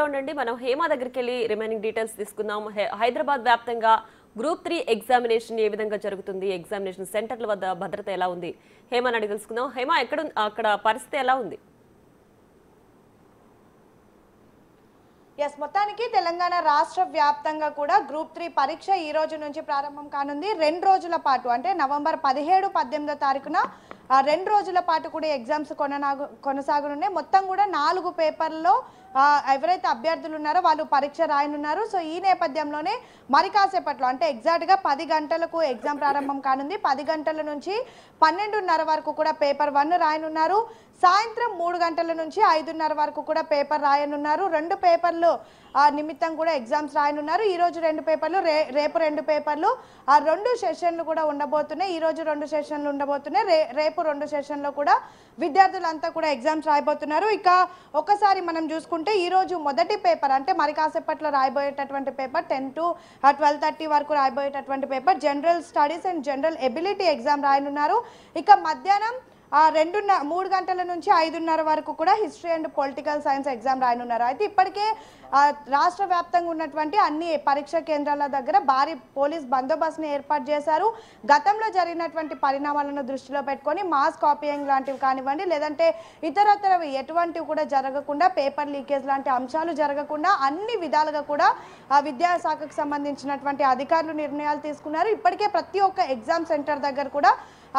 అందుబాటులో ఉండండి. మనం హేమ దగ్గరికి వెళ్ళి రిమైనింగ్ డీటెయిల్స్ తీసుకుందాం. హైదరాబాద్ వ్యాప్తంగా గ్రూప్ 3 ఎగ్జామినేషన్ ఏ విధంగా జరుగుతుంది, ఎగ్జామినేషన్ సెంటర్ల వద్ద భద్రత ఎలా ఉంది, హేమని అడిగి తెలుసుకుందాం. హేమ, అక్కడ పరిస్థితి ఎలా ఉంది? మొత్తానికి తెలంగాణ రాష్ట్ర వ్యాప్తంగా కూడా గ్రూప్ 3 పరీక్ష ఈ రోజు నుంచి ప్రారంభం కానుంది. 2 రోజుల పాటు అంటే నవంబర్ 17, 18వ తారీఖున 2 రోజుల పాటు కూడా ఎగ్జామ్స్ కొనసాగనున్నాయి. మొత్తం కూడా 4 పేపర్లలో ఎవరైతే అభ్యర్థులు ఉన్నారో వాళ్ళు పరీక్ష రాయనున్నారు. సో ఈ నేపథ్యంలోనే మరి కాసేపట్లో అంటే ఎగ్జాక్ట్గా 10 గంటలకు ఎగ్జామ్ ప్రారంభం కానుంది. 10 గంటల నుంచి 12:30 వరకు కూడా పేపర్ 1 రాయనున్నారు. సాయంత్రం 3 గంటల నుంచి 5:30 వరకు కూడా పేపర్ రాయనున్నారు. 2 పేపర్లు నిమిత్తం కూడా ఎగ్జామ్స్ రాయనున్నారు. ఈ రోజు 2 పేపర్లు, రేపు 2 పేపర్లు, 2 సెషన్లు కూడా ఉండబోతున్నాయి. ఈ రోజు 2 సెషన్లు ఉండబోతున్నాయి. రేపు 2 సెషన్లో కూడా విద్యార్థులంతా కూడా ఎగ్జామ్స్ రాయబోతున్నారు. ఇక ఒకసారి మనం చూసుకుంటే ఈ రోజు మొదటి పేపర్ అంటే మరి కాసేపట్లో రాయబోయేటటువంటి పేపర్ 10 to 12:30 వరకు రాయబోయేటటువంటి paper general studies and general ability exam రాయనున్నారు. ఇక మధ్యాహ్నం 3 గంటల నుంచి 5:30 వరకు కూడా history and political science exam రాయనున్నారు. అయితే ఇప్పటికే రాష్ట్ర వ్యాప్తంగా ఉన్నటువంటి అన్ని పరీక్షా కేంద్రాల దగ్గర భారీ పోలీస్ బందోబస్తుని ఏర్పాటు చేశారు. గతంలో జరిగినటువంటి పరిణామాలను దృష్టిలో పెట్టుకొని మాస్ కాపీయింగ్ లాంటివి కానివ్వండి, లేదంటే ఇతరత్ర ఎటువంటివి కూడా జరగకుండా, పేపర్ లీకేజ్ లాంటి అంశాలు జరగకుండా అన్ని విధాలుగా కూడా విద్యాశాఖకు సంబంధించినటువంటి అధికారులు నిర్ణయాలు తీసుకున్నారు. ఇప్పటికే ప్రతి ఒక్క ఎగ్జామ్ సెంటర్ దగ్గర కూడా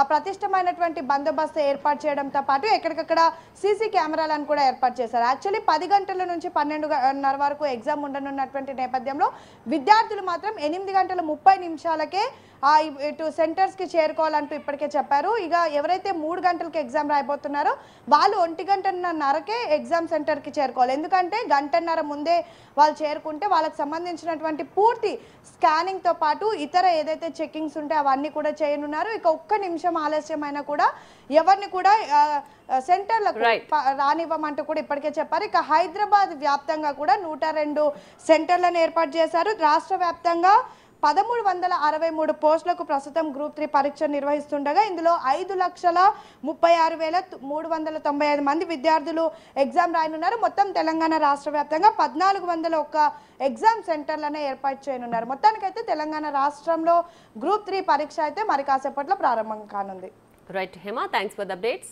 ప్రతిష్టమైనటువంటి బందోబస్తు ఏర్పాటు చేయడంతో పాటు ఎక్కడికక్కడ సీసీ కెమెరాలను కూడా ఏర్పాటు చేశారు. యాక్చువల్లీ 10 గంటల నుంచి 12:30 వరకు ఎగ్జామ్ ఉండనున్నటువంటి నేపథ్యంలో విద్యార్థులు మాత్రం 8:30 ఇటు సెంటర్స్కి చేరుకోవాలంటూ ఇప్పటికే చెప్పారు. ఇక ఎవరైతే 3 గంటలకి ఎగ్జామ్ రాయబోతున్నారో వాళ్ళు 1:30కే ఎగ్జామ్ సెంటర్కి చేరుకోవాలి. ఎందుకంటే 1:30 ముందే వాళ్ళు చేరుకుంటే వాళ్ళకి సంబంధించినటువంటి పూర్తి స్కానింగ్తో పాటు ఇతర ఏదైతే చెకింగ్స్ ఉంటే అవన్నీ కూడా చేయనున్నారు. ఇక ఒక్క నిమిషం ఆలస్యమైనా కూడా ఎవరిని కూడా సెంటర్లకు రానివ్వమంటూ కూడా ఇప్పటికే చెప్పారు. ఇక హైదరాబాద్ వ్యాప్తంగా కూడా 102 సెంటర్లను ఏర్పాటు చేశారు. రాష్ట్ర వ్యాప్తంగా 1363 పోస్టులకు ప్రస్తుతం గ్రూప్ 3 పరీక్ష నిర్వహిస్తుండగా ఇందులో 5,36,395 మంది విద్యార్థులు ఎగ్జామ్ రాయనున్నారు. మొత్తం తెలంగాణ రాష్ట్ర వ్యాప్తంగా 1401 ఎగ్జామ్ సెంటర్లనే ఏర్పాటు చేయనున్నారు. మొత్తానికైతే తెలంగాణ రాష్ట్రంలో గ్రూప్ 3 పరీక్ష అయితే మరి కాసేపట్లో ప్రారంభం కానుంది. Right Hema, thanks for the updates.